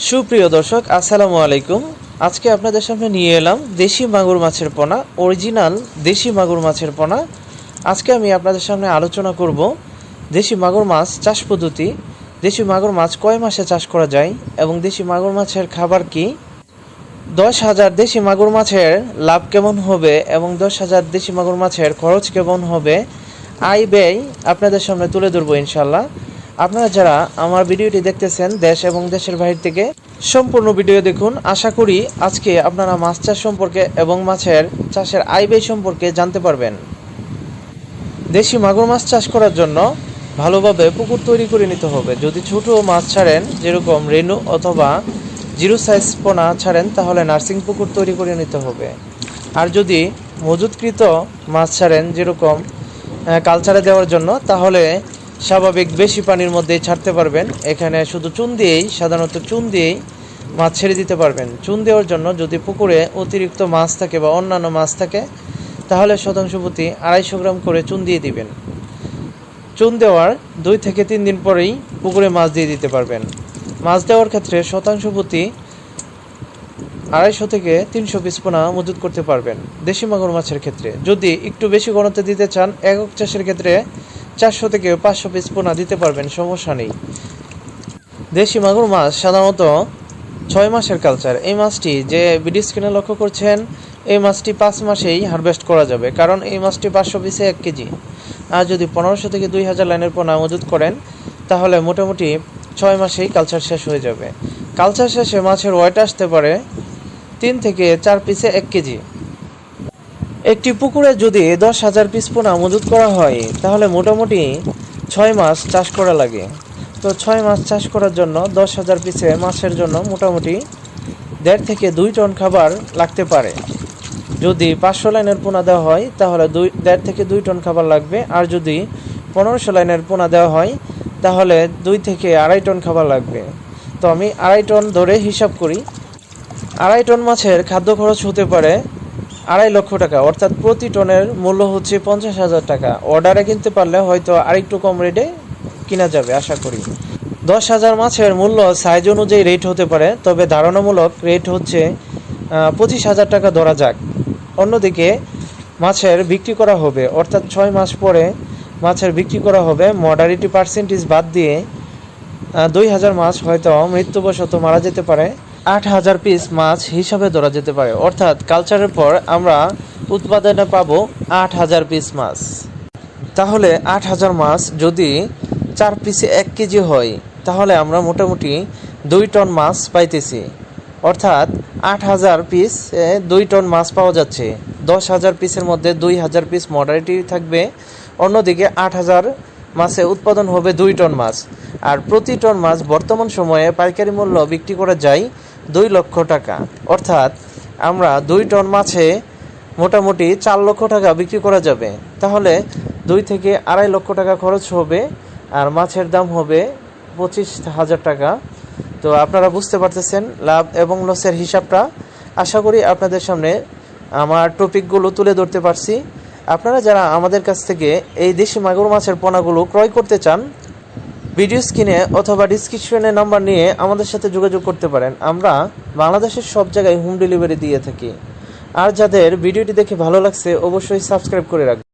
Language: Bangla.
সুপ্রিয় দর্শক, আসসালামু আলাইকুম। আজকে আপনাদের সামনে নিয়ে এলাম দেশি মাগুর মাছের পোনা, অরিজিনাল দেশি মাগুর মাছের পোনা। আজকে আমি আপনাদের সামনে আলোচনা করব দেশি মাগুর মাছ চাষ পদ্ধতি, দেশি মাগুর মাছ কয় মাসে চাষ করা যায় এবং দেশি মাগুর মাছের খাবার কি, 10,000 দেশি মাগুর মাছের লাভ কেমন হবে এবং 10,000 দেশি মাগুর মাছের খরচ কেমন হবে, আয় ব্যয় আপনাদের সামনে তুলে ধরবো ইনশাল্লাহ। আপনারা যারা আমার ভিডিওটি দেখতেছেন দেশ এবং দেশের বাইরে থেকে, সম্পূর্ণ ভিডিও দেখুন। আশা করি আজকে আপনারা মাছ চাষ সম্পর্কে এবং মাছের চাষের আয় ব্যয় সম্পর্কে জানতে পারবেন। দেশি মাগুর মাছ চাষ করার জন্য ভালোভাবে পুকুর তৈরি করে নিতে হবে। যদি ছোট মাছ ছাড়েন, যেরকম রেনু অথবা জিরো সাইজ পোনা ছাড়েন, তাহলে নার্সিং পুকুর তৈরি করে নিতে হবে। আর যদি মজুদকৃত মাছ ছাড়েন, যেরকম কালচারে দেওয়ার জন্য, তাহলে স্বাভাবিক বেশি পানির মধ্যেই ছাড়তে পারবেন। এখানে শুধু চুন দিয়েই, সাধারণত চুন দিয়েই মাছ ছেড়ে দিতে পারবেন। চুন দেওয়ার জন্য যদি পুকুরে অতিরিক্ত মাছ থাকে বা অন্যান্য মাছ থাকে, তাহলে শতাংশ প্রতি 250 গ্রাম করে চুন দিয়ে দিবেন। চুন দেওয়ার 2 থেকে 3 দিন পরেই পুকুরে মাছ দিয়ে দিতে পারবেন। মাছ দেওয়ার ক্ষেত্রে শতাংশ প্রতি 250 থেকে 300 পিস পোনা মজুত করতে পারবেন দেশি মাগুর মাছের ক্ষেত্রে। যদি একটু বেশি ঘনত্বে দিতে চান, একক চাষের ক্ষেত্রে 400 থেকে 500 পিস পোনা দিতে পারবেন, সমস্যা নেই। দেশি মাগুর মাছ সাধারণত 6 মাসের কালচার। এই মাছটি যে ভিডিও স্ক্রিনে লক্ষ্য করছেন, এই মাছটি 5 মাসেই হারভেস্ট করা যাবে, কারণ এই মাছটি 500 পিসে 1 কেজি। আর যদি 1500 থেকে 2000 লাইনের পোনা মজুত করেন, তাহলে মোটামুটি 6 মাসেই কালচার শেষ হয়ে যাবে। কালচার শেষে মাছের ওয়েট আসতে পারে 3 থেকে 4 পিসে 1 কেজি। একটি পুকুরে যদি 10,000 পিস পোনা মজুত করা হয়, তাহলে মোটামুটি 6 মাস চাষ করা লাগে। তো 6 মাস চাষ করার জন্য 10,000 পিসে মাছের জন্য মোটামুটি 1.5 থেকে 2 টন খাবার লাগতে পারে। যদি 500 লাইনের পোনা দেওয়া হয়, তাহলে 1.5 থেকে 2 টন খাবার লাগবে। আর যদি 1500 লাইনের পোনা দেওয়া হয়, তাহলে 2 থেকে 2.5 টন খাবার লাগবে। তো আমি 2.5 টন ধরে হিসাব করি। 2.5 টন মাছের খাদ্য খরচ হতে পারে 2.5 লক্ষ টাকা, অর্থাৎ প্রতি টনের মূল্য হচ্ছে 50,000 টাকা। অর্ডারে কিনতে পারলে হয়তো আরেকটু কম রেটে কিনা যাবে আশা করি। 10,000 মাছের মূল্য সাইজ অনুযায়ী রেট হতে পারে, তবে ধারণামূলক রেট হচ্ছে 25,000 টাকা ধরা যাক। অন্যদিকে মাছের বিক্রি করা হবে, অর্থাৎ 6 মাস পরে মাছের বিক্রি করা হবে, মর্টালিটি পার্সেন্টেজ বাদ দিয়ে 2,000 মাছ হয়তো মৃত্যুবশত মারা যেতে পারে। 8,000 পিস মাছ হিসাবে ধরা যেতে পারে, অর্থাৎ কালচারের পর আমরা উৎপাদনে পাবো 8,000 পিস মাছ। তাহলে 8,000 মাছ যদি 4 পিসে 1 কেজি হয়, তাহলে আমরা মোটামুটি 2 টন মাছ পাইতেছি। অর্থাৎ 8,000 পিস 2 টন মাছ পাওয়া যাচ্ছে। 10,000 পিসের মধ্যে 2,000 পিস মর্টালিটি থাকবে। অন্যদিকে 8,000 মাছে উৎপাদন হবে 2 টন মাছ। আর প্রতি টন মাছ বর্তমান সময়ে পাইকারি মূল্য বিক্রি করা যায় 2 লক্ষ টাকা। অর্থাৎ আমরা 2 টন মাছে মোটামুটি 4 লক্ষ টাকা বিক্রি করা যাবে। তাহলে 2 থেকে 2.5 লক্ষ টাকা খরচ হবে, আর মাছের দাম হবে 25,000 টাকা। তো আপনারা বুঝতে পারতেছেন লাভ এবং লসের হিসাবটা। আশা করি আপনাদের সামনে আমার টপিকগুলো তুলে ধরতে পারছি। আপনারা যারা আমাদের কাছ থেকে এই দেশি মাগুর মাছের পোনাগুলো ক্রয় করতে চান, ভিডিও স্ক্রিনে অথবা ডিসক্রিপশনে নাম্বার নিয়ে আমাদের সাথে যোগাযোগ করতে পারেন। আমরা বাংলাদেশের সব জায়গায় হোম ডেলিভারি দিয়ে থাকি। আর যাদের ভিডিওটি দেখে ভালো লাগছে, অবশ্যই সাবস্ক্রাইব করে রাখবেন।